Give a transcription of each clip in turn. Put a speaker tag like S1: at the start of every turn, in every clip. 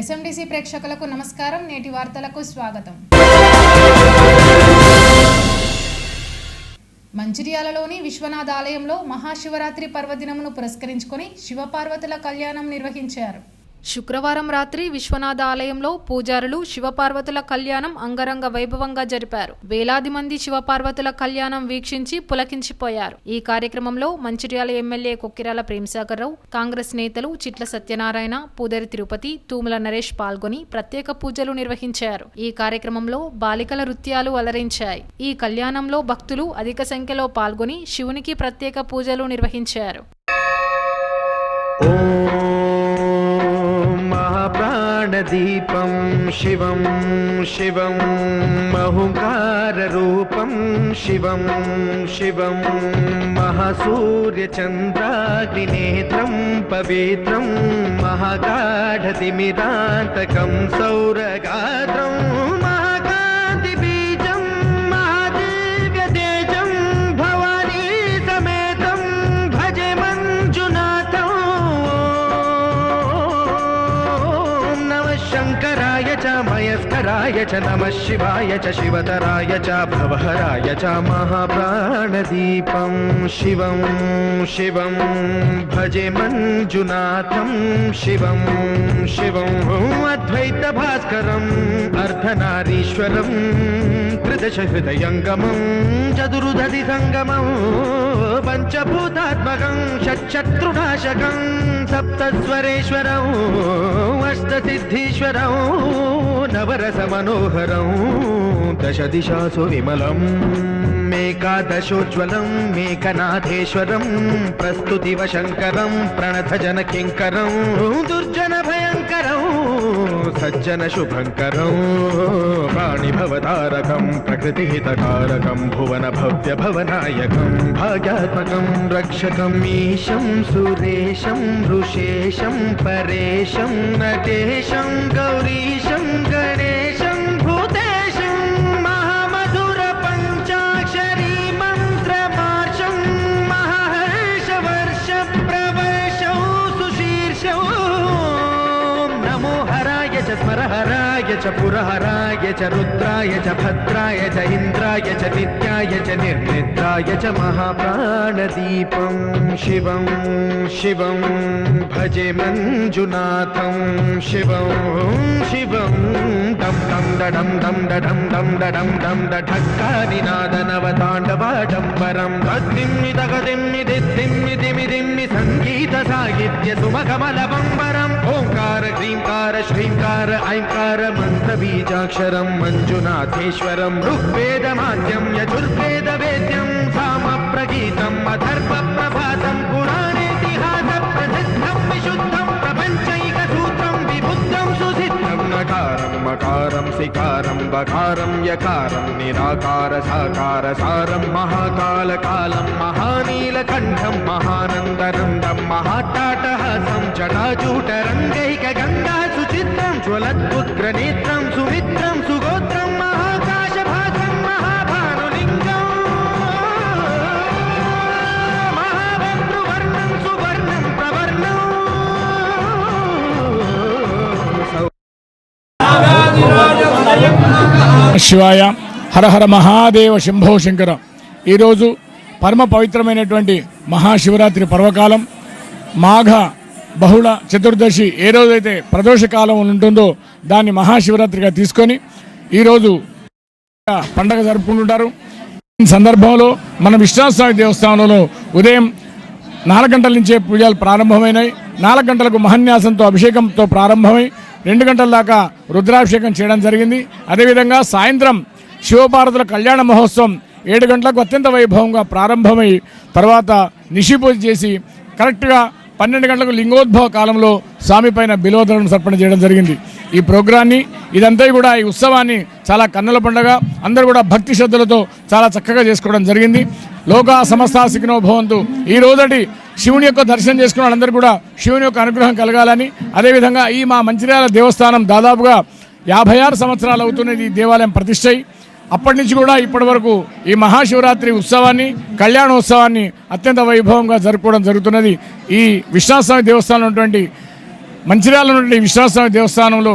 S1: SMDC ప్రేక్షకులకు నమస్కారం. నేటి వార్తలకు స్వాగతం. మంచిర్యాలలోని విశ్వనాథ ఆలయంలో మహాశివరాత్రి పర్వదినమును పురస్కరించుకొని శివపార్వతుల కళ్యాణం నిర్వహించారు. శుక్రవారం రాత్రి విశ్వనాథ ఆలయంలో పూజారులు శివపార్వతుల కళ్యాణం అంగరంగ వైభవంగా జరిపారు. వేలాది మంది శివపార్వతుల కళ్యాణం వీక్షించి పులకించిపోయారు. ఈ కార్యక్రమంలో మంచిర్యాల ఎమ్మెల్యే కొక్కిరాల ప్రేమసాగర్ రావు, కాంగ్రెస్ నేతలు చిట్ల సత్యనారాయణ, పూదరి తిరుపతి, తూముల నరేష్ పాల్గొని ప్రత్యేక పూజలు నిర్వహించారు. ఈ కార్యక్రమంలో బాలికల నృత్యాలు అలరించాయి. ఈ కళ్యాణంలో భక్తులు అధిక సంఖ్యలో పాల్గొని శివునికి ప్రత్యేక పూజలు నిర్వహించారు.
S2: ప్రాణదీపం శివం శివం మహుంకారరూపం శివం శివం మహాసూర్యచంద్రాగ్నినేత్రం పవిత్రం మహాగాఢతిమిరాంతకం సౌరగాత్రం మహాకాంతిబీజం మహాదివ్యతేజం భవానీ సమేతం భజే మంజునాథం. శంకరాయ చ మయస్కరాయ చ నమః శివాయ చ శివతరాయ చ భవహరాయ చ మహాప్రాణదీపం శివం శివం భజే మంజునాథం శివం శివం అద్వైత భాస్కరం అర్ధనారీశ్వరం త్రిదశ హృదయంగమం చతురుదధి సంగమం పంచభూతాత్మకం షట్శత్రునాశకం సప్తస్వరేశ్వరం అష్టసిద్ధీశ్వరం నవరస మనోహరం దశ దిశాసు విమలం మేకాదశోజ్వలం మేకనాథేశ్వరం ప్రస్తుతివ శంకరం ప్రణత జన కింకరం దుర్జన భయంకరం సజ్జన శుభంకరం ప్రాణిభవతారకం ప్రకృతిహితకారకం భువన భవ్య భవనాయకం భాగ్యాత్మకం రక్షకం ఈశం సురేశం ఋషేశం పరేశం నటేశం గౌరీశం గణేశం భూతేశం మహామధుర పంచాక్షరీ మంత్రమార్షం మహాహర్షవర్ష ప్రవర్షం సుశీర్షం నమో హరాయ చ స్మరహరాయ చ పురహరాయ చ రుద్రాయ చ భద్రాయ చ ఇంద్రాయ చ నిత్యాయ చ నిర్నిద్రాయ చ మహాప్రాణదీపం శివం శివం భజే మంజునాథం శివం శివం డం డం డడం డం డడం డం డడం డం ఢక్కానినాదనవతాండవాడంబరం తద్దిమ్మి తగదిమ్మి దిద్దిమ్మి దిమి దిమ్మి సంగీత సాహిత్య సుమకమలబంబరం ఓంకార హ్రీంకార శ్రీంకార ఐంకార మంత్ర బీజాక్షరం మంజునాథేశ్వరం ఋగ్వేదమాద్యం యజుర్వేద వేద్యం సామ ప్రగీతం అధర్వ ప్రభాతం పురాణేతిహాస ప్రసిద్ధం విశుద్ధం ప్రపంచైక సూత్రం విబుద్ధం సుసిద్ధం నకారం మకారం సికారం బకారం యకారం నిరాకార సాకార సారం మహాకాల కాలం మహానీలకంఠం మహానందనందం మహాటాటహాసం జటాజూటరంగైక గంగా సుచిత్రం జ్వలద్భుగ్రనేత్రం సుమిత్రం సుగోత్రం మహాకాశభాసం మహాభానులింగం మహాభద్రువర్ణం సువర్ణం ప్రవర్ణం.
S3: శివాయ హరహర మహాదేవ శంభో శంకర. ఈరోజు పరమ పవిత్రమైనటువంటి మహాశివరాత్రి పర్వకాలం మాఘ బహుళ చతుర్దశి ఏ రోజైతే ప్రదోషకాలం ఉంటుందో దాన్ని మహాశివరాత్రిగా తీసుకొని ఈరోజు పండగ జరుపుకుంటుంటారు. ఈ సందర్భంలో మన విశ్వనాథస్వామి దేవస్థానంలో ఉదయం 4 గంటల నుంచే పూజలు ప్రారంభమైనాయి. 4 గంటలకు మహాన్యాసంతో అభిషేకంతో ప్రారంభమై 2 గంటల దాకా రుద్రాభిషేకం చేయడం జరిగింది. అదేవిధంగా సాయంత్రం శివపార్వతుల కళ్యాణ మహోత్సవం 7 గంటలకు అత్యంత వైభవంగా ప్రారంభమై తర్వాత నిషి పూజ చేసి కరెక్ట్గా 12 గంటలకు లింగోద్భవ కాలంలో స్వామి పైన బిల్వదళం సమర్పణ చేయడం జరిగింది. ఈ ప్రోగ్రాన్ని ఇదంతా కూడా ఈ ఉత్సవాన్ని చాలా కన్నుల పండుగ అందరూ కూడా భక్తి శ్రద్ధలతో చాలా చక్కగా చేసుకోవడం జరిగింది. లోకా సమస్తా సుఖినో భవంతు. ఈ రోజటి శివుని యొక్క దర్శనం చేసుకున్న వాళ్ళందరూ కూడా శివుని యొక్క అనుగ్రహం కలగాలని, అదేవిధంగా ఈ మా మంచిర్యాల దేవస్థానం దాదాపుగా 56 సంవత్సరాలు అవుతున్నది ఈ దేవాలయం ప్రతిష్టై. అప్పటి నుంచి కూడా ఇప్పటి వరకు ఈ మహాశివరాత్రి ఉత్సవాన్ని కళ్యాణోత్సవాన్ని అత్యంత వైభవంగా జరుపుకోవడం జరుగుతున్నది. ఈ విశ్వనాథస్వామి దేవస్థానం ఉన్నటువంటి మంచిర్యాలలో ఉన్నటువంటి విశ్వాస దేవస్థానంలో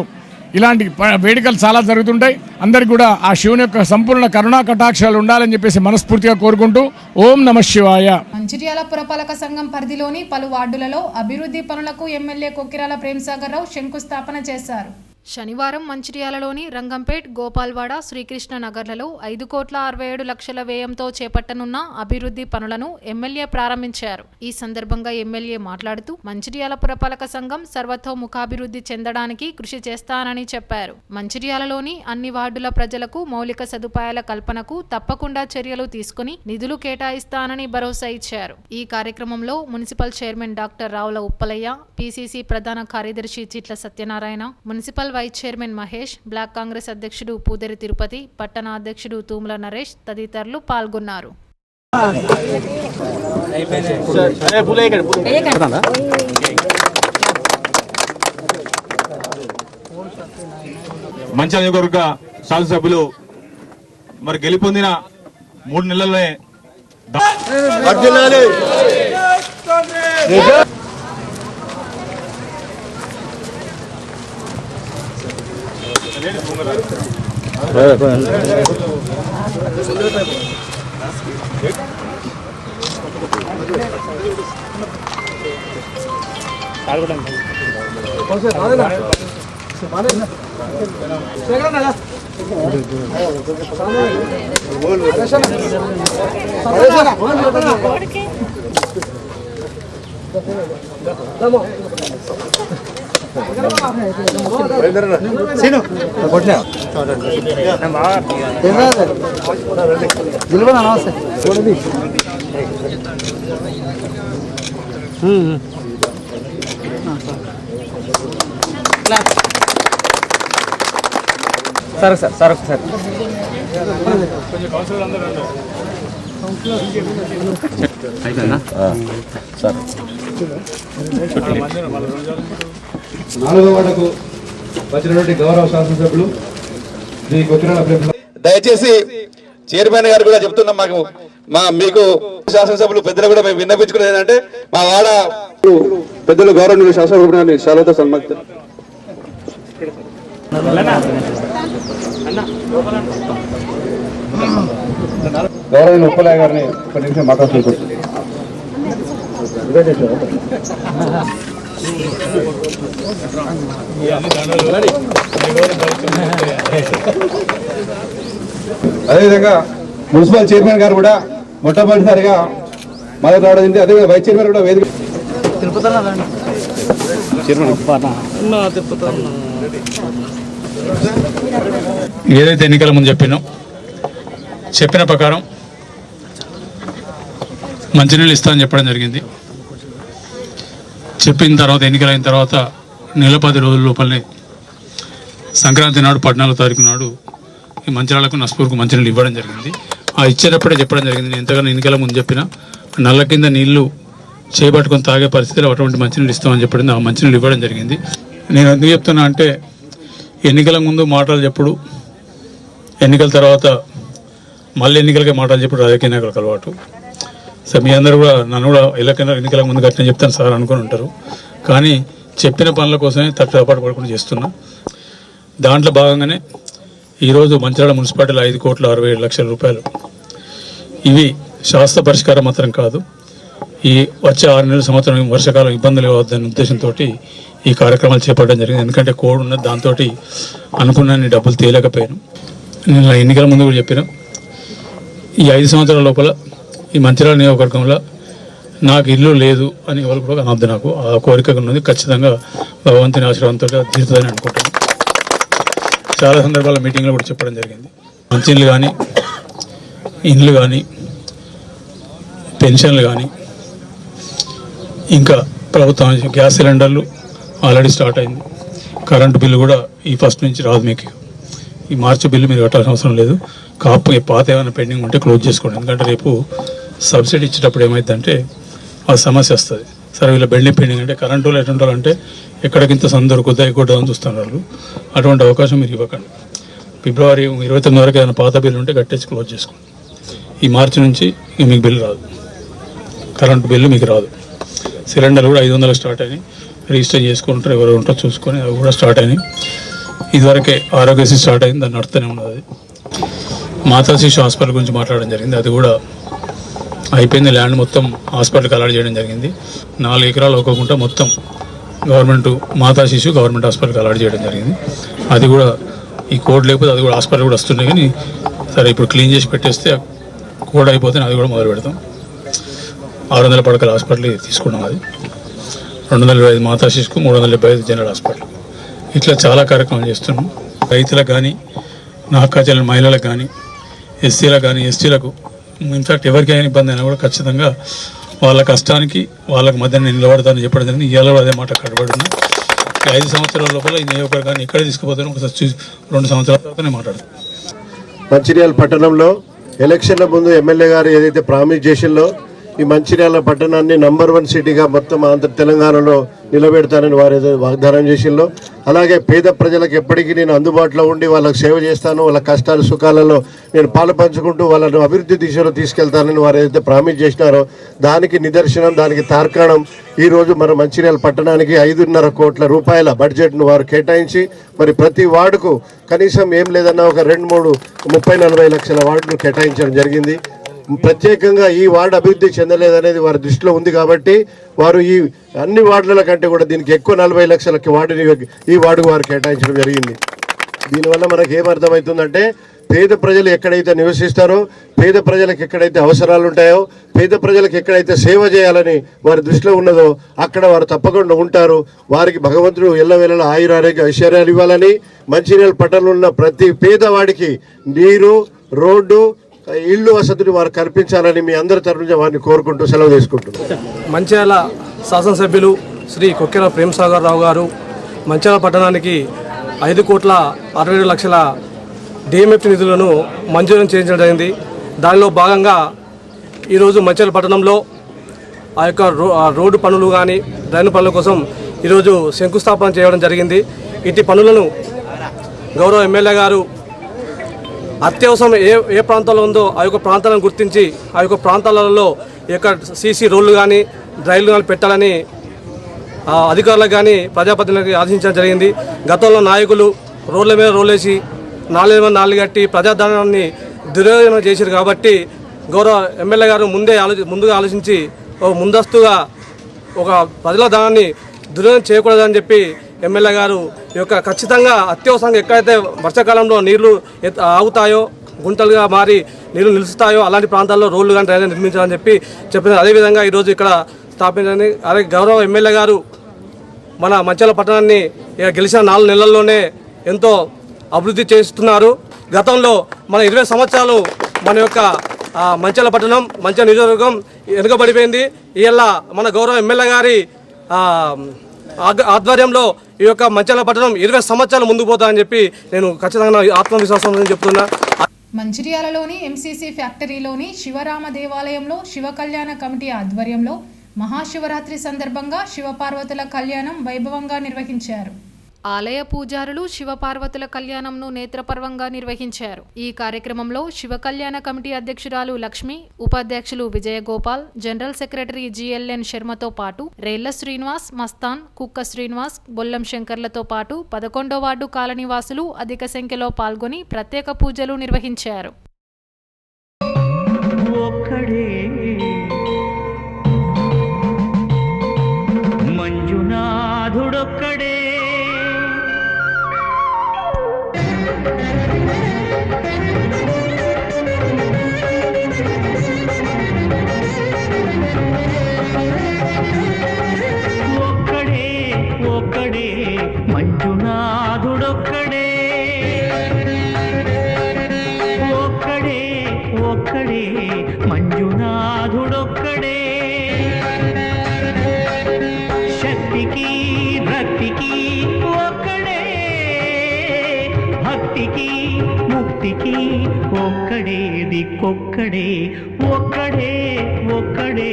S3: ఇలాంటి వేడుకలు చాలా జరుగుతుంటాయి. అందరికీ కూడా ఆ శివుని యొక్క సంపూర్ణ కరుణా కటాక్షాలు ఉండాలని చెప్పేసి మనస్ఫూర్తిగా కోరుకుంటూ ఓం నమః శివాయ.
S1: మంచిర్యాల పురపాలక సంఘం పరిధిలోని పలు వార్డులలో అభివృద్ధి పనులకు ఎమ్మెల్యే కొక్కిరాల ప్రేమ్సాగర్ రావు శంకుస్థాపన చేశారు. శనివారం మంచిర్యాలలోని రంగంపేట్, గోపాల్వాడ, శ్రీకృష్ణ నగర్లలో 5,67,00,000 వ్యయంతో చేపట్టనున్న అభివృద్ధి పనులను ఎమ్మెల్యే ప్రారంభించారు. ఈ సందర్భంగా ఎమ్మెల్యే మాట్లాడుతూ మంచిర్యాల పురపాలక సంఘం సర్వతోముఖాభివృద్ధి చెందడానికి కృషి చేస్తానని చెప్పారు. మంచిర్యాలలోని అన్ని వార్డుల ప్రజలకు మౌలిక సదుపాయాల కల్పనకు తప్పకుండా చర్యలు తీసుకుని నిధులు కేటాయిస్తానని భరోసా ఇచ్చారు. ఈ కార్యక్రమంలో municipal chairman doctor Ravula Uppalaiah, PCC ప్రధాన కార్యదర్శి Chitla Satyanarayana, municipal vice chairman Mahesh, block Congress అధ్యక్షుడు పూదరి తిరుపతి, పట్టణ అధ్యక్షుడు తూముల నరేష్ తదితరులు పాల్గొన్నారు.
S4: మంచిర్యాల నియోజకవర్గ శాసనసభ్యులు మరి గెలుపొందిన 3 నెలల్లోనే
S2: సార్
S5: నాలుగో వార్డుకు వచ్చినటువంటి గౌరవ శాసనసభ్యులు శ్రీ కొక్కిరాల ప్రేమ్సాగర్.
S6: దయచేసి చైర్మన్ గారు కూడా చెప్తున్నాం, మీకు శాసనసభ్యులు పెద్దలు కూడా మేము విన్నపించుకునేది ఏంటంటే మా వాడ పెద్దలు గౌరవనీయులు శాసనసభ్యులు శాలతో సన్మానిస్తారు.
S5: గౌరవనీయులు ఉప్పలయ్య గారిని ఒక నిమిషం మాట్లాడుకుంటున్నాను.
S6: అదేవిధంగా మున్సిపల్ చైర్మన్ గారు కూడా మొట్టమొదటిసారిగా మద్దతు రావడం జరిగింది. అదేవిధంగా వైస్ చైర్మన్ కూడా వేదిక
S4: ఏదైతే ఎన్నికల ముందు చెప్పిన ప్రకారం మంచినీళ్ళు ఇస్తామని చెప్పడం జరిగింది. చెప్పిన తర్వాత ఎన్నికలైన తర్వాత నెల 10 రోజుల లోపలనే సంక్రాంతి నాడు 14వ తారీఖు నాడు ఈ మంచిర్యాలకు నస్పూర్కు మంచినీళ్ళు ఇవ్వడం జరిగింది. ఆ ఇచ్చేటప్పుడే చెప్పడం జరిగింది, నేను ఎంతగానో ఎన్నికల ముందు చెప్పిన నల్ల కింద నీళ్లు చేపట్టుకొని తాగే పరిస్థితిలో అటువంటి మంచినీళ్ళు ఇస్తామని చెప్పింది. ఆ మంచినీళ్ళు ఇవ్వడం జరిగింది. నేను ఎందుకు చెప్తున్నా అంటే ఎన్నికల ముందు మాటలు చెప్పుడు, ఎన్నికల తర్వాత మళ్ళీ ఎన్నికలకే మాటలు చెప్పుడు రాజకీయ నాయకులకు అలవాటు. సో మీ అందరూ కూడా నన్ను కూడా ఎన్నికల ముందు గట్టిన చెప్తాను సార్ అనుకుని ఉంటారు, కానీ చెప్పిన పనుల కోసమే తప్పపాటు పడకుండా చేస్తున్నా. దాంట్లో భాగంగానే ఈరోజు మంచిర్యాల మున్సిపాలిటీలో 5,67,00,000 రూపాయలు, ఇవి శాస్త్ర పరిష్కారం మాత్రం కాదు, ఈ వచ్చే 6 నెలల సంవత్సరం వర్షాకాలం ఇబ్బందులు కావద్దనే ఉద్దేశంతో ఈ కార్యక్రమాలు చేపట్టడం జరిగింది. ఎందుకంటే కోడ్ ఉన్నది, దాంతో అనుకున్న డబ్బులు తేలేకపోయాను. నేను ఎన్నికల ముందు కూడా చెప్పిన ఈ 5 సంవత్సరాల లోపల ఈ మంచిర్యాల నియోజకవర్గంలో నాకు ఇల్లు లేదు అని ఎవరు కూడా అనవద్దు. నాకు ఆ కోరిక ఉన్నది, ఖచ్చితంగా భగవంతుని ఆశీర్వాదంతో తీరుతుందని అనుకుంటాను. చాలా సందర్భాల మీటింగ్లో కూడా చెప్పడం జరిగింది. మంచినీళ్ళు కానీ, ఇండ్లు కానీ, పెన్షన్లు కానీ, ఇంకా ప్రభుత్వం గ్యాస్ సిలిండర్లు ఆల్రెడీ స్టార్ట్ అయింది. కరెంటు బిల్లు కూడా ఈ 1 నుంచి రాదు. మీకు ఈ మార్చి బిల్లు మీరు కట్టాల్సిన అవసరం లేదు. కాపు పాత ఏమైనా పెండింగ్ ఉంటే క్లోజ్ చేసుకోండి. ఎందుకంటే రేపు సబ్సిడీ ఇచ్చేటప్పుడు ఏమైందంటే ఆ సమస్య వస్తుంది. సరే వీళ్ళ పెండింగ్ అంటే కరెంటు వాళ్ళు ఎటువంటి వాళ్ళు అంటే ఎక్కడికింత సందొరుకుద్దా ఎక్కువ చూస్తున్నారు. అటువంటి అవకాశం మీరు ఇవ్వకండి. ఫిబ్రవరి 29 వరకు ఏదైనా పాత బిల్లు ఉంటే కట్టేసి క్లోజ్ చేసుకోండి. ఈ మార్చి నుంచి మీకు బిల్లు రాదు, కరెంటు బిల్లు మీకు రాదు. సిలిండర్ కూడా 500 స్టార్ట్ అయినాయి. రిజిస్టర్ చేసుకుంటారు, ఎవరు ఉంటారో చూసుకొని అవి కూడా స్టార్ట్ అయినాయి. ఇదివరకే ఆరోగ్యశ్రీ స్టార్ట్ అయింది, దాన్ని నడుస్తూనే ఉన్నది. మాతా శిశు హాస్పిటల్ గురించి మాట్లాడడం జరిగింది, అది కూడా అయిపోయింది. ల్యాండ్ మొత్తం హాస్పిటల్కి అలాట్ చేయడం జరిగింది. 4 ఎకరాలు ఒక్కొక్కకుండా మొత్తం గవర్నమెంట్ మాతా శిశు గవర్నమెంట్ హాస్పిటల్కి అలాట్ చేయడం జరిగింది. అది కూడా ఈ కోడ్ లేకపోతే అది కూడా హాస్పిటల్ కూడా వస్తుండే, కానీ సరే ఇప్పుడు క్లీన్ చేసి పెట్టేస్తే కోడ్ అయిపోతే అది కూడా మొదలు పెడతాం. 600 పడకల హాస్పిటల్ తీసుకున్నాం. అది 225 మాతా శిశుకు, 375 జనరల్ హాస్పిటల్. ఇట్లా చాలా కార్యక్రమాలు చేస్తున్నాం. రైతులకు కానీ, నాకాచల మహిళలకు కానీ, ఎస్సీలకు కానీ, ఎస్టీలకు, ఇన్ఫ్యాక్ట్ ఎవరికైనా ఇబ్బంది అయినా కూడా ఖచ్చితంగా వాళ్ళ కష్టానికి వాళ్ళకి మధ్య నేను నిలబడతానని చెప్పడం జరిగింది. ఇవాళ అదే మాట కట్టుబడినా 5 సంవత్సరాల లోపల ఈ నియోజకవర్గాన్ని ఎక్కడ తీసుకుపోతానో ఒకసారి 2 సంవత్సరాల తర్వాత నేను మాట్లాడతాను.
S7: మంచిర్యాల పట్టణంలో ఎలక్షన్ల ముందు ఎమ్మెల్యే గారు ఏదైతే ప్రామిస్ చేసిందో ఈ మంచిర్యాల పట్టణాన్ని నంబర్ 1 సిటీగా మొత్తం ఆంధ్ర తెలంగాణలో నిలబెడతానని వారు ఏదో వాగ్దానం చేసిందో, అలాగే పేద ప్రజలకు ఎప్పటికీ నేను అందుబాటులో ఉండి వాళ్ళకి సేవ చేస్తాను, వాళ్ళ కష్టాలు సుఖాలలో నేను పాలు పంచుకుంటూ వాళ్ళను అభివృద్ధి దిశలో తీసుకెళ్తానని వారు ఏదైతే ప్రామిస్ చేసినారో దానికి నిదర్శనం, దానికి తార్కాణం ఈరోజు మన మంచిర్యాల పట్టణానికి 5.5 కోట్ల రూపాయల బడ్జెట్ను వారు కేటాయించి మరి ప్రతి వార్డుకు కనీసం ఏం లేదన్నా ఒక 2-3 30-40 లక్షల వార్డును కేటాయించడం జరిగింది. ప్రత్యేకంగా ఈ వార్డు అభివృద్ధి చెందలేదనేది వారి దృష్టిలో ఉంది కాబట్టి వారు ఈ అన్ని వార్డుల కంటే కూడా దీనికి ఎక్కువ 40 లక్షలకి వార్డుని ఈ వార్డుకు వారు కేటాయించడం జరిగింది. దీనివల్ల మనకు ఏమర్థమవుతుందంటే పేద ప్రజలు ఎక్కడైతే నివసిస్తారో, పేద ప్రజలకు ఎక్కడైతే అవసరాలు ఉంటాయో, పేద ప్రజలకు ఎక్కడైతే సేవ చేయాలని వారి దృష్టిలో ఉన్నదో అక్కడ వారు తప్పకుండా ఉంటారు. వారికి భగవంతుడు ఎల్లవేళలా ఆయురారోగ్య ఐశ్వర్యాలు ఇవ్వాలని, మంచిర్యాల పట్టణంలో ఉన్న ప్రతి పేదవాడికి నీరు, రోడ్డు, ఇల్లు వసతిని వారు కల్పించాలని మీ అందరి తరఫున వారిని కోరుకుంటూ సెలవు తీసుకుంటున్నారు.
S8: మంచిర్యాల శాసనసభ్యులు శ్రీ కొక్కెర ప్రేమసాగర్ రావు గారు మంచిర్యాల పట్టణానికి 5,67,00,000 డిఎంఎఫ్ నిధులను మంజూరు చేయించడం జరిగింది. దానిలో భాగంగా ఈరోజు మంచిర్యాల పట్టణంలో ఆ యొక్క రోడ్డు పనులు కానీ డ్రైన్ పనుల కోసం ఈరోజు శంకుస్థాపన చేయడం జరిగింది. ఇటు పనులను గౌరవ ఎమ్మెల్యే గారు అత్యవసరం ఏ ప్రాంతాల్లో ఉందో ఆ యొక్క ప్రాంతాలను గుర్తించి ఆ యొక్క ప్రాంతాలలో ఈ యొక్క సీసీ రోడ్లు కానీ డ్రైన్లు కానీ పెట్టాలని అధికారులకు కానీ ప్రజాప్రతినిధులకు ఆదేశించడం జరిగింది. గతంలో నాయకులు రోడ్ల మీద రోలేసి 4 మీద 4 కట్టి ప్రజాధనాన్ని దుర్యోగం చేశారు కాబట్టి గౌరవ ఎమ్మెల్యే గారు ముందుగా ఆలోచించి ముందస్తుగా ఒక ప్రజల ధనాన్ని దుర్యోగం చేయకూడదని చెప్పి ఎమ్మెల్యే గారు ఈ యొక్క ఖచ్చితంగా అత్యవసరంగా ఎక్కడైతే వర్షాకాలంలో నీళ్లు ఆగుతాయో, గుంటలుగా మారి నీళ్లు నిలుస్తాయో అలాంటి ప్రాంతాల్లో రోడ్లు కానీ డ్రైనేజ్ నిర్మించాలని చెప్పిన అదేవిధంగా ఈరోజు ఇక్కడ స్థాపించని అలాగే గౌరవ ఎమ్మెల్యే గారు మన మంచిర్యాల పట్టణాన్ని గెలిచిన 4 నెలల్లోనే ఎంతో అభివృద్ధి చేస్తున్నారు. గతంలో మన 20 సంవత్సరాలు మన యొక్క మంచిర్యాల పట్టణం మంచిర్యాల నియోజకవర్గం వెనుకబడిపోయింది. ఇవాళ మన గౌరవ ఎమ్మెల్యే గారి ఆధ్వర్యంలో ఈ యొక్క మంచిర్యాల పట్టణం 20 సంవత్సరాలు ముందుకు పోతామని చెప్పి నేను ఖచ్చితంగా ఆత్మవిశ్వాసం చెప్తున్నా.
S1: మంచిర్యాలలోని ఎంసీసీ ఫ్యాక్టరీలోని శివరామ దేవాలయంలో శివ కళ్యాణ కమిటీ ఆధ్వర్యంలో మహాశివరాత్రి సందర్భంగా శివపార్వతుల కళ్యాణం వైభవంగా నిర్వహించారు. ఆలయ పూజారులు శివపార్వతుల కళ్యాణంను నేత్రపర్వంగా నిర్వహించారు. ఈ కార్యక్రమంలో శివ కళ్యాణ కమిటీ అధ్యక్షురాలు లక్ష్మి, ఉపాధ్యక్షులు విజయగోపాల్, జనరల్ సెక్రటరీ జిఎల్ఎన్ శర్మతో పాటు రేళ్ల శ్రీనివాస్, మస్తాన్, కుక్క శ్రీనివాస్, బొల్లం శంకర్లతో పాటు 11వ వార్డు కాలనీవాసులు అధిక సంఖ్యలో పాల్గొని ప్రత్యేక పూజలు నిర్వహించారు.
S2: మంజునాథుడొక్కడే ఒక్కడే మంజునాథుడొక్కడే ఒక్కడే మంజునాథుడొక్కడే శక్తికి రక్తికి ఒక్కడే భక్తికి ముక్తికి ఒక్కడే దిక్కొక్కడే ఒక్కడే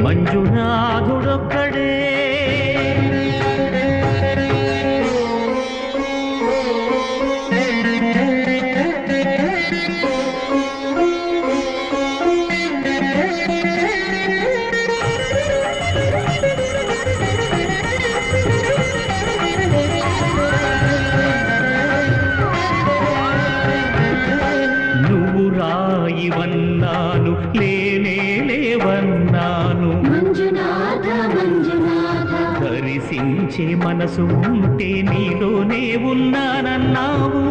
S2: మంజునాథుడొక్కడే లేనే లేవన్నాను. దరిసించే మనసు ఉంటే నీలోనే ఉన్నానన్నావు.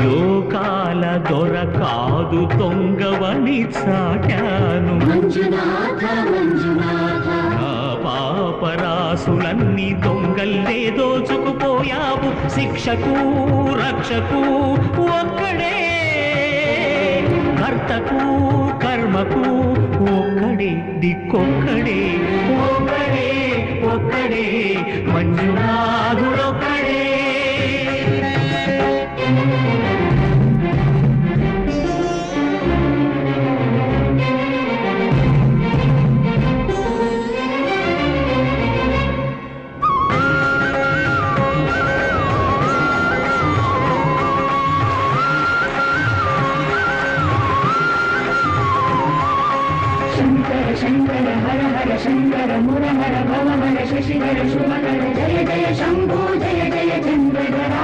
S2: లోకాల దొర కాదు దొంగవని చాటాను. నా పాపరాసులన్నీ దొంగల్లే దోచుకుపోయావు. శిక్షకు రక్షకు ఒక్కడే, కర్తకు కర్మకు ఒక్కడే, దిక్కొక్కడే, ఒక్కడే ఒక్కడే, మంజునాథుడొక్కడే.
S9: శంకర శంకర హర హర శంకర ముర హర భవ హర శశిధర శుభకర జయ జయ శంభో జయ జయ చంద్రధరా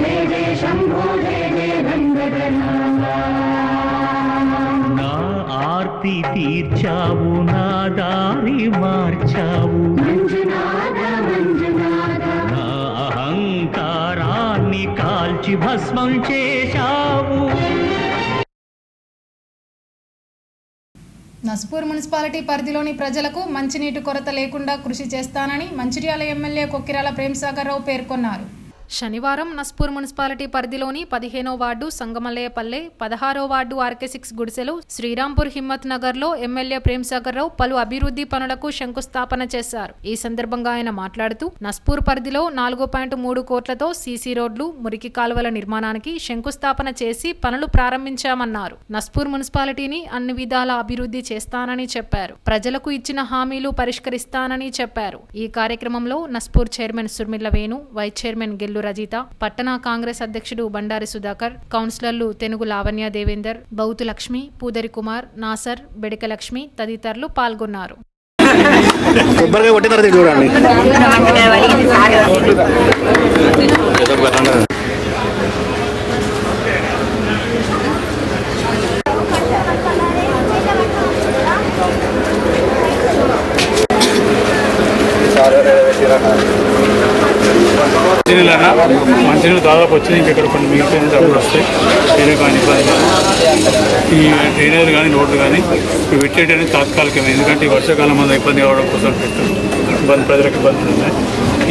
S9: జయ జయ శంభో జయ జయ గంగధరా.
S2: నా ఆర్తి తీర్చావు, నా దారి మార్చావు.
S9: మంజునాథ మంజునాథ
S2: నా అహంకారాన్ని కాల్చి భస్మం చేశావు.
S1: నస్పూర్ మున్సిపాలిటీ పరిధిలోని ప్రజలకు మంచినీటి కొరత లేకుండా కృషి చేస్తానని మంచిర్యాల ఎమ్మెల్యే కొక్కిరాల ప్రేమ్సాగర్ రావు పేర్కొన్నారు. శనివారం నస్పూర్ మున్సిపాలిటీ పరిధిలోని 15వ వార్డు సంగమల్లయ్యపల్లె, 16వ వార్డు ఆర్కే6 గుడిసెలు, శ్రీరాంపూర్ హిమ్మత్ నగర్లో ఎమ్మెల్యే ప్రేమ్సాగర్ రావు పలు అభివృద్ధి పనులకు శంకుస్థాపన చేశారు. ఈ సందర్భంగా ఆయన మాట్లాడుతూ నస్పూర్ పరిధిలో 4.3 కోట్లతో సీసీ రోడ్లు, మురికి కాలువల నిర్మాణానికి శంకుస్థాపన చేసి పనులు ప్రారంభించామన్నారు. నస్పూర్ మున్సిపాలిటీని అన్ని విధాల అభివృద్ధి చేస్తానని చెప్పారు. ప్రజలకు ఇచ్చిన హామీలు పరిష్కరిస్తానని చెప్పారు. ఈ కార్యక్రమంలో Naspur chairman Surmilla Venu, vice chairman Gellu Rajitha, పట్టణ కాంగ్రెస్ అధ్యక్షుడు బండారి సుధాకర్, కౌన్సిలర్లు తెనుగు లావణ్య దేవేందర్, బౌతు లక్ష్మి, పూదరి కుమార్, నాసర్, బెడక లక్ష్మి తదితరులు పాల్గొన్నారు.
S4: మంచినీళ్ళు దాదాపు వచ్చినాయి. ఇంకెక్కడ కొన్ని మిగిలిపోయిన డబ్బులు వస్తాయి. వేరే కానీ ఇబ్బంది ఈ డ్రైనేజ్ కానీ రోడ్లు కానీ ఇవి పెట్టేటనేది తాత్కాలికమే. ఎందుకంటే ఈ వర్షాకాలం అంతా ఇబ్బంది కావడం కోసం పెట్టారు. ప్రజలకు ఇబ్బందులు ఉన్నాయి.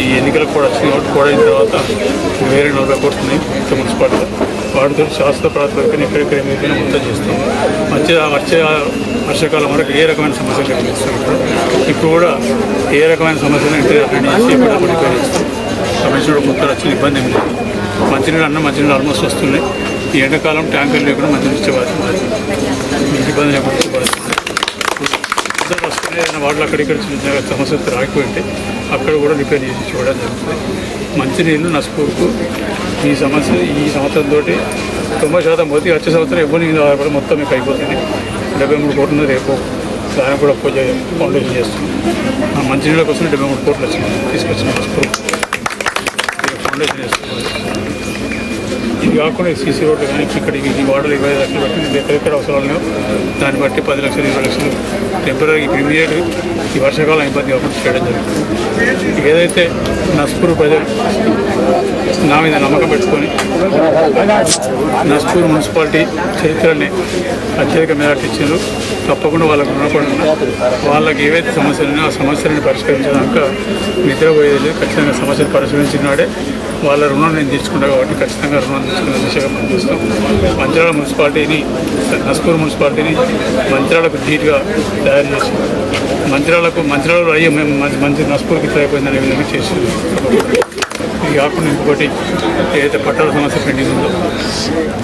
S4: ఈ ఎన్నికలకు కూడా వచ్చిన ఓటు కూడా అయిన తర్వాత వేరే 40 కోట్లు ఉన్నాయి మున్సిపాలిటీలో. వాటితో శాస్త్ర ప్రాతిపదికన ఎక్కడెక్కడ ఏమైనా మొత్తం చేస్తాం. వచ్చే వర్షాకాలం వరకు ఏ రకమైన సమస్యలు కనిపిస్తాం. ఇప్పుడు కూడా ఏ రకమైన సమస్యలు అటెండ్ చేసి ఎప్పుడప్పుడు రిపేర్ చేస్తాం. సమస్యలు కొత్తలు వచ్చిన ఇబ్బంది ఏమి లేదు. మంచినీళ్ళు ఆల్మోస్ట్ వస్తున్నాయి. ఈ ఎండాకాలం ట్యాంకర్లు లేకుండా మంచినీళ్ళు ఇచ్చేవారు. మీకు ఇబ్బంది లేకుండా వస్తున్నాయి. ఏదైనా వాటిలో అక్కడిక్కడ చిన్న సమస్యలు రాకపోయి ఉంటే అక్కడ కూడా రిపేర్ చేసి చూడడం జరుగుతుంది. మంచినీళ్ళు నస్పూర్కు ఈ సంవత్సరంతో 90% పోతే వచ్చే సంవత్సరం ఇబ్బంది ఆధారపడి మొత్తం మీకు అయిపోతుంది. 73 కోట్లు రేపు దానికి కూడా పూజ ఫౌండేషన్ చేస్తున్నాం. మంచినీళ్ళ కోసం 73 కోట్లు వచ్చినాయి తీసుకొచ్చిన నస్పూర్ ఫౌండేషన్ చేస్తున్నాం. ఇది కాకుండా సీసీ రోడ్లు కానీ ఇక్కడికి ఈ వార్డులు 25 లక్షలు బట్టి ఎక్కడెక్కడ అవసరాలు దాన్ని బట్టి 10 లక్షలు 20 లక్షలు టెంపరీ ఇమీడియట్ ఈ వర్షాకాలం ఇబ్బంది కాకుండా చేయడం జరుగుతుంది. ఏదైతే నస్పూర్ ప్రజలు నా మీద నమ్మకం పెట్టుకొని నస్పూర్ మున్సిపాలిటీ చరిత్రని అత్యధిక మెజార్టీ ఇచ్చారు. తప్పకుండా వాళ్ళకు రుణపడి వాళ్ళకి ఏవైతే సమస్యలు ఉన్నాయో ఆ సమస్యలను పరిష్కరించడానికి నిద్రపోయేది లేదు. ఖచ్చితంగా సమస్యలు పరిష్కరించినాడే వాళ్ళ రుణం నేను తీసుకుంటా కాబట్టి ఖచ్చితంగా రుణం తీసుకునే దిశగా పనిచేస్తాం. మంచిర్యాల మున్సిపాలిటీని నస్పూర్ మున్సిపాలిటీని మంచిర్యాలకు ధీటుగా తయారు చేసి మంచిర్యాలలో అయ్యే మేము మంచి నస్పూర్కి ఇట్లా అయిపోయిందనే విధంగా చేసి ఇది కాకుండా ఇంకొకటి ఏదైతే పట్టాల సమస్య పెండింగ్ ఉందో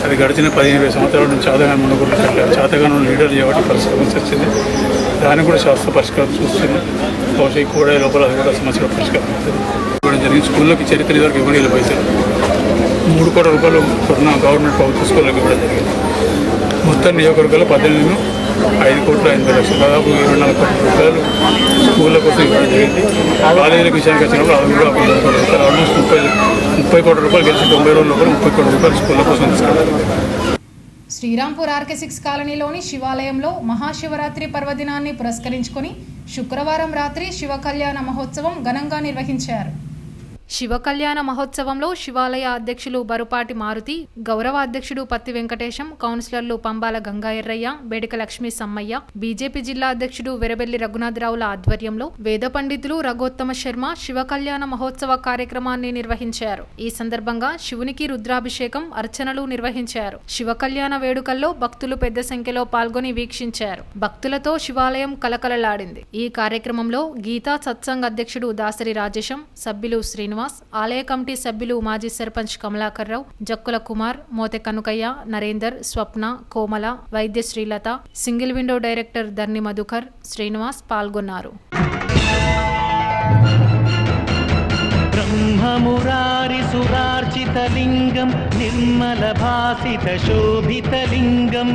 S4: అది గడిచిన 15-20 సంవత్సరాల నుంచి చాతగానం ఉండకుండా చాతగానం లీడర్ చేయబట్టి పరిష్కరించి వచ్చింది. దాన్ని కూడా శాస్త్ర పరిష్కారం చూస్తుంది. బహుశా కూడా లోపల అది కూడా సమస్య పరిష్కారం ఇవ్వడం జరిగింది. స్కూళ్ళకి చరిత్ర వరకు ఇవ్వడం పైసలు 3 కోట్ల రూపాయలు కొన్న గవర్నమెంట్ ప్రభుత్వ స్కూళ్ళకి ఇవ్వడం జరిగింది. మొత్తం నియోజకవర్గాలు 5 కోట్ల 80 లక్షలు దాదాపు 24 కోట్ల రూపాయలు స్కూళ్ళ కోసం ఇవ్వడం జరిగింది. కాలేజీలకు విషయానికి వచ్చినప్పుడు అది కూడా ఆల్మోస్ట్ 30 30 కోట్ల రూపాయలు గెలిచి 90 రోజుల లోపల 30 కోట్ల రూపాయలు స్కూళ్ళ కోసం తీసుకెళ్ళాలి.
S1: శ్రీరాంపూర్ RK6 కాలనీలోని శివాలయంలో మహాశివరాత్రి పర్వదినాన్ని పురస్కరించుకొని శుక్రవారం రాత్రి శివ కళ్యాణ మహోత్సవం ఘనంగా నిర్వహించారు. శివ కళ్యాణ మహోత్సవంలో శివాలయ అధ్యక్షులు బరుపాటి మారుతి, గౌరవ అధ్యక్షుడు పత్తి వెంకటేశం, కౌన్సిలర్లు పంబాల గంగాయర్రయ్య, బేడిక లక్ష్మీ సమ్మయ్య, బీజేపీ జిల్లా అధ్యక్షుడు వెరబెల్లి రఘునాథరావుల ఆధ్వర్యంలో వేద పండితులు రఘోత్తమ శర్మ శివ కళ్యాణ మహోత్సవ కార్యక్రమాన్ని నిర్వహించారు. ఈ సందర్భంగా శివునికి రుద్రాభిషేకం, అర్చనలు నిర్వహించారు. శివ కళ్యాణ వేడుకల్లో భక్తులు పెద్ద సంఖ్యలో పాల్గొని వీక్షించారు. భక్తులతో శివాలయం కలకలలాడింది. ఈ కార్యక్రమంలో గీతా సత్సంగ్ అధ్యక్షుడు దాసరి రాజేశం, సభ్యులు శ్రీనివాస్, ఆలయ కమిటీ సభ్యులు మాజీ sarpanch Kamalakar Rao, Jakkula Kumar, Mothe కనుకయ్య, Narender, Swapna, Komala, Vaidya Srilatha, single window director Dharni Madhukar, Srinivas పాల్గొన్నారు.
S2: బ్రహ్మమురారి సురార్చితలింగం నిర్మల భాసిత శోభితలింగం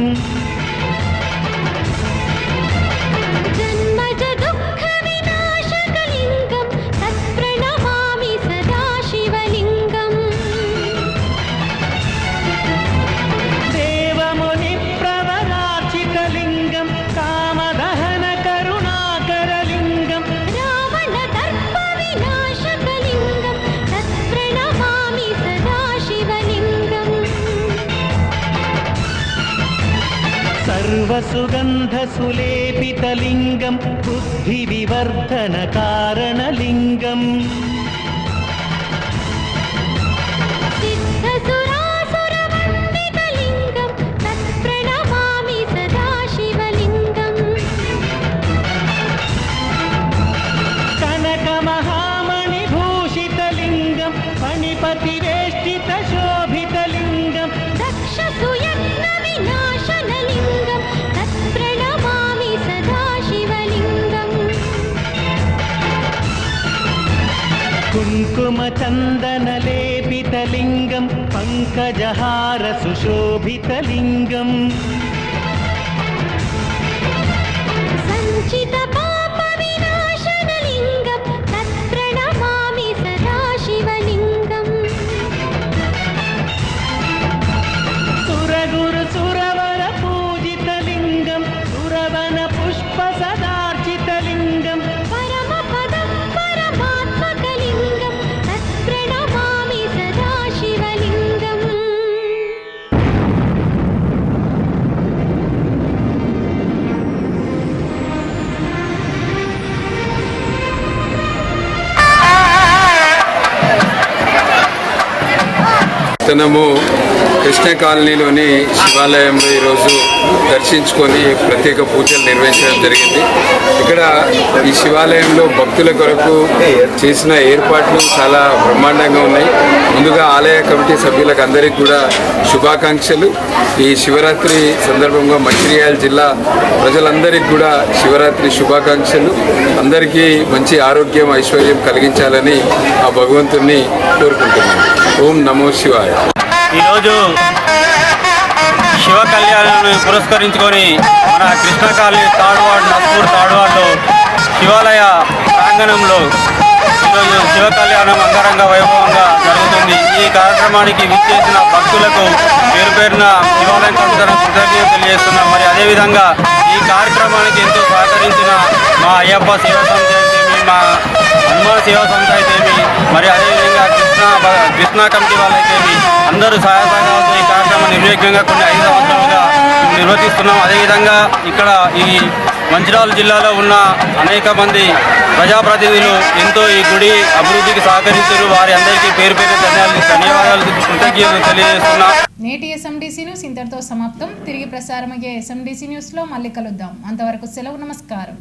S2: सर्वसुगन्धसुलेपितलिङ्गं बुद्धिविवर्धनकारणलिङ्गम्
S9: सिद्धसुरासुरवन्दितलिङ्गं तत्प्रणमामि सदा शिवलिङ्गम्
S2: कनकमहामणिभूषितलिङ्गं फणिपतिवेष्टितशोभितलिङ्गं
S9: दक्षसुयज्ञविनाशनलिङ्गं तत्प्रणमामि सदा शिवलिङ्गम्
S2: कुङ्कुमचन्दनलेपितलिङ्गं पङ्कजहारसुशोभितलिङ्गम्
S9: सञ्चितपापविनाशनलिङ्गं तत्प्रणमामि सदा शिवलिङ्गम्
S2: सुरगुरुसुरवरपूजितलिङ्गं सुरवनपुष्पसदार्चितलिङ्गं
S9: परमपदं परमात्मकलिङ्गं तत्प्रणमामि सदा शिवलिङ्गम्
S10: మనము కృష్ణ కాలనీలోని శివాలయంలో ఈరోజు దర్శించుకొని ప్రత్యేక పూజలు నిర్వహించడం జరిగింది. ఇక్కడ ఈ శివాలయంలో భక్తుల కొరకు చేసిన ఏర్పాట్లు చాలా బ్రహ్మాండంగా ఉన్నాయి. ముందుగా ఆలయ కమిటీ సభ్యులకు అందరికీ కూడా శుభాకాంక్షలు. ఈ శివరాత్రి సందర్భంగా మంచిర్యాల జిల్లా ప్రజలందరికీ కూడా శివరాత్రి శుభాకాంక్షలు. అందరికీ మంచి ఆరోగ్యం ఐశ్వర్యం కలిగించాలని ఆ భగవంతుని కోరుకుంటున్నాను. ఓం నమో శివాయ.
S11: ఈరోజు శివ కళ్యాణాన్ని పురస్కరించుకొని మన కృష్ణ కాలనీ తాడువాడ్ నస్పూర్ తాడువాడ్లో శివాలయ ప్రాంగణంలో ఈరోజు శివ కళ్యాణం అంగరంగ వైభవంగా జరుగుతుంది. ఈ కార్యక్రమానికి విచ్చేసిన భక్తులకు పేరు పేరున శివాలయం కమిటీ కృతజ్ఞతలు తెలియజేస్తున్నాం. మరి అదేవిధంగా ఈ కార్యక్రమానికి ఎంతో సహకరించిన మా అయ్యప్ప సేవా సంస్థ అయితేమి, మా హనుమాన్ సేవా సంస్థ అయితేమి, మరి అదేవిధంగా కృష్ణా కమిటీ వాళ్ళైతేమి అందరూ సహాయసహకారాలతో ఈ కార్యక్రమం నిర్విఘ్నంగా కొన్ని 5 సంవత్సరాలుగా నిర్వర్తిస్తున్నాం. అదేవిధంగా ఇక్కడ ఈ మంచిర్యాల జిల్లాలో ఉన్న అనేక మంది ప్రజాప్రతినిధులు ఎంతో ఈ గుడి అభివృద్ధికి సహకరించారు. వారి అందరికీ పేరు పేరు ధన్యవాదాలు కృతజ్ఞతలు తెలియజేస్తున్నా.
S1: నేటి SMDC న్యూస్ ఇంతటితో సమాప్తం. తిరిగి ప్రసారమయ్యే SMDC న్యూస్లో మళ్ళీ కలుద్దాం. అంతవరకు సెలవు. నమస్కారం.